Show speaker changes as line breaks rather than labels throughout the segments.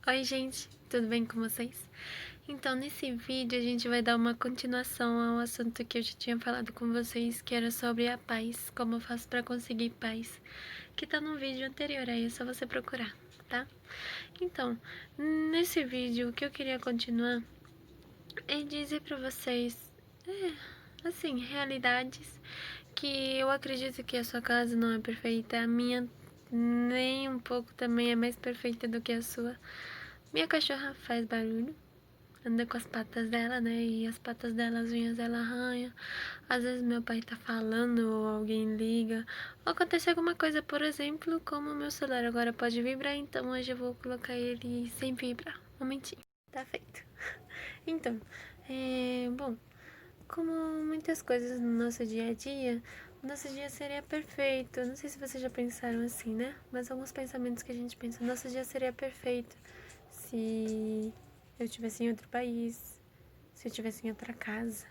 Oi gente, tudo bem com vocês? Então nesse vídeo a gente vai dar uma continuação ao assunto que eu já tinha falado com vocês, que era sobre a paz, como eu faço para conseguir paz, que tá no vídeo anterior, aí é só você procurar, tá? Então, nesse vídeo o que eu queria continuar é dizer para vocês, assim, realidades que eu acredito que a sua casa não é perfeita, a minha nem um pouco também é mais perfeita do que a sua. Minha cachorra faz barulho, anda com as patas dela, né? E as patas dela, as unhas dela arranha. Às vezes meu pai tá falando ou alguém liga. Ou acontece alguma coisa, por exemplo, como o meu celular agora pode vibrar, então hoje eu vou colocar ele sem vibrar. Um momentinho. Tá feito. Então, bom, como muitas coisas no nosso dia a dia, o nosso dia seria perfeito. Não sei se vocês já pensaram assim, né? Mas alguns pensamentos que a gente pensa, nosso dia seria perfeito se eu estivesse em outro país, se eu estivesse em outra casa,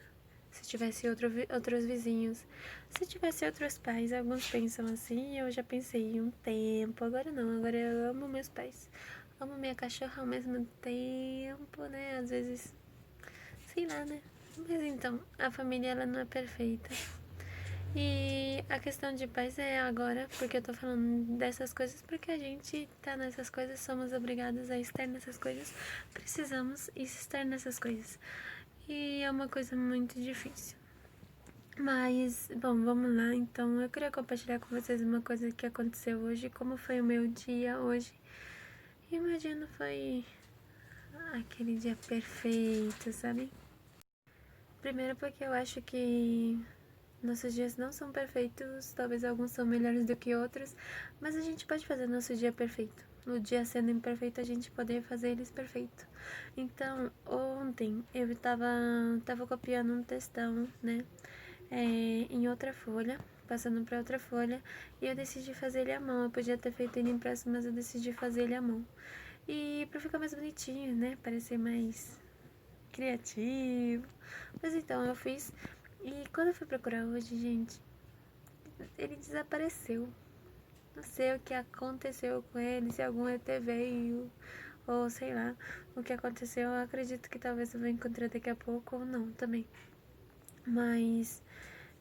se eu tivesse outros vizinhos, se eu tivesse outros pais. Alguns pensam assim, eu já pensei um tempo, agora não, agora eu amo meus pais. Amo minha cachorra ao mesmo tempo, né? Às vezes, sei lá, né? Mas então, a família ela não é perfeita. E a questão de paz é agora, porque eu tô falando dessas coisas, porque a gente tá nessas coisas, somos obrigados a estar nessas coisas, precisamos estar nessas coisas. E é uma coisa muito difícil. Mas, bom, vamos lá. Então, eu queria compartilhar com vocês uma coisa que aconteceu hoje, como foi o meu dia hoje. Imagino foi aquele dia perfeito, sabe? Primeiro porque eu acho que nossos dias não são perfeitos, talvez alguns são melhores do que outros, mas a gente pode fazer nosso dia perfeito. No dia sendo imperfeito, a gente poder fazer eles perfeito. Então, ontem eu tava copiando um textão, né, em outra folha, passando para outra folha, e eu decidi fazer ele à mão. Eu podia ter feito ele impresso, mas eu decidi fazer ele à mão. E pra ficar mais bonitinho, né, parecer mais criativo. Mas então, eu fiz. E quando eu fui procurar hoje, gente, ele desapareceu. Não sei o que aconteceu com ele, se algum ET veio, ou sei lá o que aconteceu. Eu acredito que talvez eu vou encontrar daqui a pouco ou não também. Mas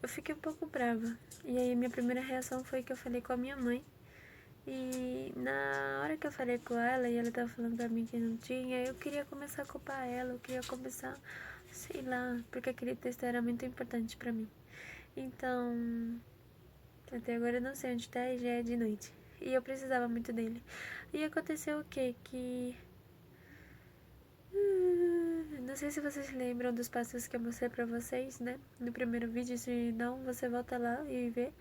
eu fiquei um pouco brava. E aí minha primeira reação foi que eu falei com a minha mãe. E na hora que eu falei com ela e ela tava falando pra mim que não tinha, eu queria começar a culpar ela, eu queria começar, sei lá, porque aquele texto era muito importante pra mim. Então, até agora eu não sei onde tá e já é de noite. E eu precisava muito dele. E aconteceu o quê? Que. Não sei se vocês lembram dos passos que eu mostrei pra vocês, né? No primeiro vídeo. Se não, você volta lá e vê.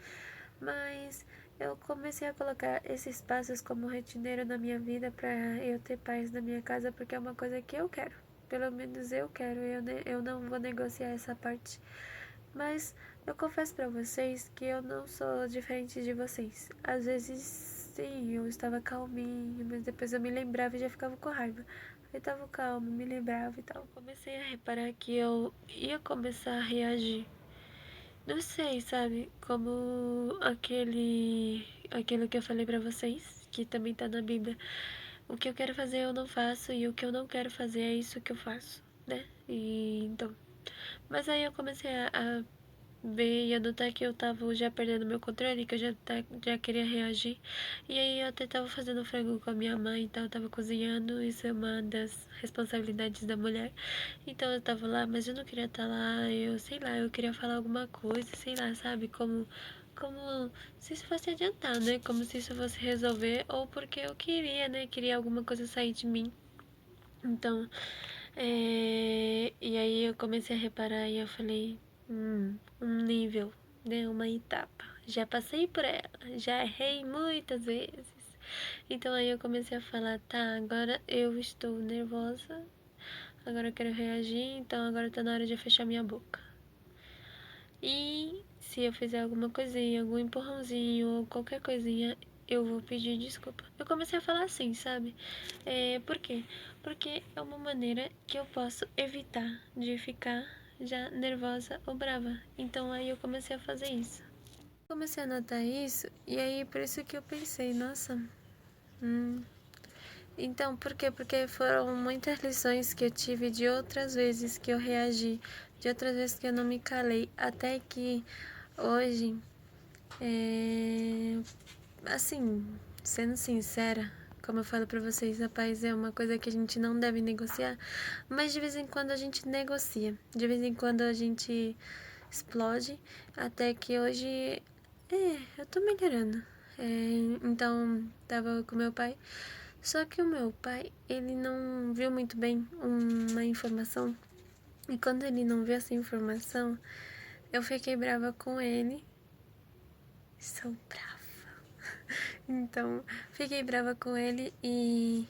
Mas eu comecei a colocar esses passos como rotineiro na minha vida pra eu ter paz na minha casa, porque é uma coisa que eu quero. Pelo menos eu quero. Eu não vou negociar essa parte. Mas eu confesso pra vocês que eu não sou diferente de vocês. Às vezes, sim, eu estava calminha, mas depois eu me lembrava e já ficava com raiva. Eu tava calma, me lembrava e tal. Comecei a reparar que eu ia começar a reagir. Não sei, sabe? Como aquilo que eu falei pra vocês, que também tá na Bíblia. O que eu quero fazer eu não faço e o que eu não quero fazer é isso que eu faço, né? E então, mas aí eu comecei a ver e anotar que eu tava já perdendo meu controle, que eu já queria reagir. E aí eu até tava fazendo frango com a minha mãe, então eu tava cozinhando, isso é uma das responsabilidades da mulher. Então eu tava lá, mas eu não queria estar lá, eu sei lá, eu queria falar alguma coisa, sei lá, sabe? Como se isso fosse adiantar, né? Como se isso fosse resolver, ou porque eu queria, né? Queria alguma coisa sair de mim. Então, e aí eu comecei a reparar e eu falei, um nível, né? Uma etapa. Já passei por ela, já errei muitas vezes. Então aí eu comecei a falar, tá, agora eu estou nervosa, agora eu quero reagir, então agora tá na hora de eu fechar minha boca. E se eu fizer alguma coisinha, algum empurrãozinho ou qualquer coisinha, eu vou pedir desculpa. Eu comecei a falar assim, sabe? Por quê? Porque é uma maneira que eu posso evitar de ficar já nervosa ou brava. Então aí eu comecei a fazer isso. Comecei a notar isso e aí por isso que eu pensei, nossa, Então, por quê? Porque foram muitas lições que eu tive de outras vezes que eu reagi, de outras vezes que eu não me calei, até que hoje, assim, sendo sincera, como eu falo pra vocês, a paz é uma coisa que a gente não deve negociar, mas de vez em quando a gente negocia, de vez em quando a gente explode, até que hoje, eu tô melhorando. Então, tava com meu pai, só que o meu pai, ele não viu muito bem uma informação, e quando ele não viu essa informação, eu fiquei brava com ele, sou brava. Então, fiquei brava com ele e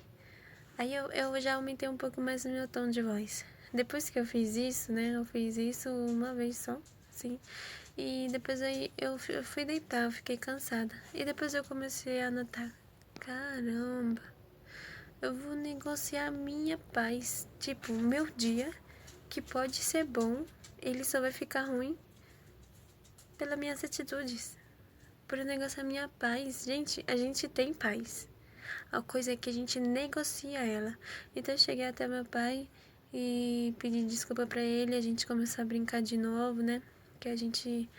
aí eu já aumentei um pouco mais o meu tom de voz. Depois que eu fiz isso, né? Eu fiz isso uma vez só, sim. E depois aí eu fui deitar, eu fiquei cansada. E depois eu comecei a notar, caramba, eu vou negociar a minha paz. Tipo, o meu dia, que pode ser bom, ele só vai ficar ruim pelas minhas atitudes. Por eu negociar a minha paz. Gente, a gente tem paz. A coisa é que a gente negocia ela. Então eu cheguei até meu pai e pedi desculpa pra ele, a gente começou a brincar de novo, né? Que a gente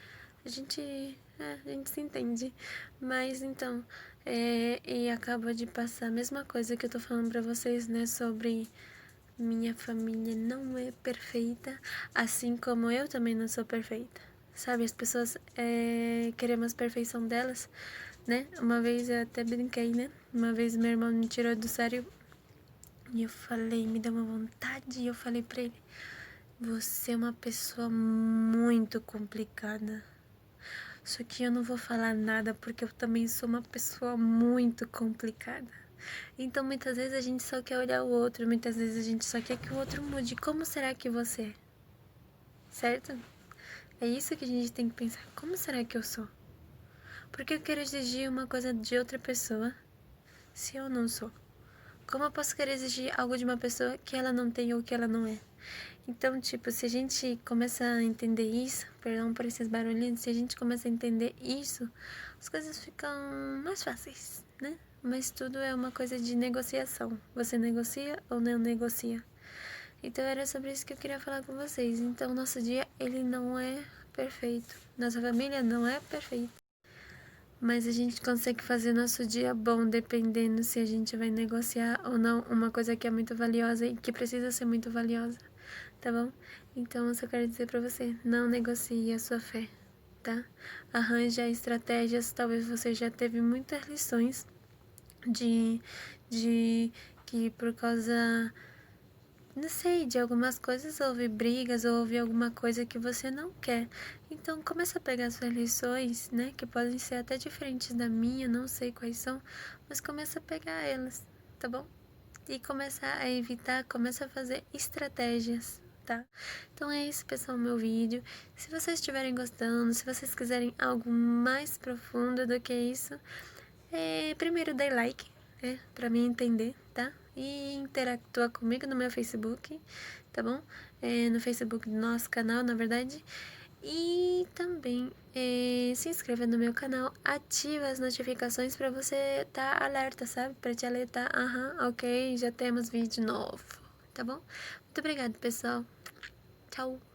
se entende. Mas então, e acaba de passar a mesma coisa que eu tô falando pra vocês, né? Sobre minha família não é perfeita, assim como eu também não sou perfeita. Sabe, as pessoas queremos a perfeição delas, né? Uma vez eu até brinquei, né? Uma vez meu irmão me tirou do sério e eu falei, me deu uma vontade e eu falei pra ele, você é uma pessoa muito complicada. Só que eu não vou falar nada porque eu também sou uma pessoa muito complicada. Então muitas vezes a gente só quer olhar o outro, muitas vezes a gente só quer que o outro mude. Como será que você é? Certo? É isso que a gente tem que pensar. Como será que eu sou? Porque eu quero exigir uma coisa de outra pessoa se eu não sou? Como eu posso querer exigir algo de uma pessoa que ela não tem ou que ela não é? Então, tipo, se a gente começa a entender isso, perdão por esses barulhinhos, se a gente começa a entender isso, as coisas ficam mais fáceis, né? Mas tudo é uma coisa de negociação. Você negocia ou não negocia? Então era sobre isso que eu queria falar com vocês. Então, nosso dia, ele não é perfeito. Nossa família não é perfeita. Mas a gente consegue fazer nosso dia bom dependendo se a gente vai negociar ou não uma coisa que é muito valiosa e que precisa ser muito valiosa, tá bom? Então eu só quero dizer pra você, não negocie a sua fé, tá? Arranje estratégias, talvez você já teve muitas lições de, de que por causa, não sei, de algumas coisas houve brigas ou houve alguma coisa que você não quer. Então começa a pegar suas lições, né, que podem ser até diferentes da minha, não sei quais são, mas começa a pegar elas, tá bom? E começa a evitar, começa a fazer estratégias, tá? Então é isso, pessoal, meu vídeo. Se vocês estiverem gostando, se vocês quiserem algo mais profundo do que isso, primeiro dê like, pra mim entender, tá? E interactua comigo no meu Facebook, tá bom? No Facebook do nosso canal, na verdade. E também se inscreva no meu canal, ativa as notificações pra você tá alerta, sabe? Pra te alertar, ok, já temos vídeo novo, tá bom? Muito obrigada, pessoal. Tchau!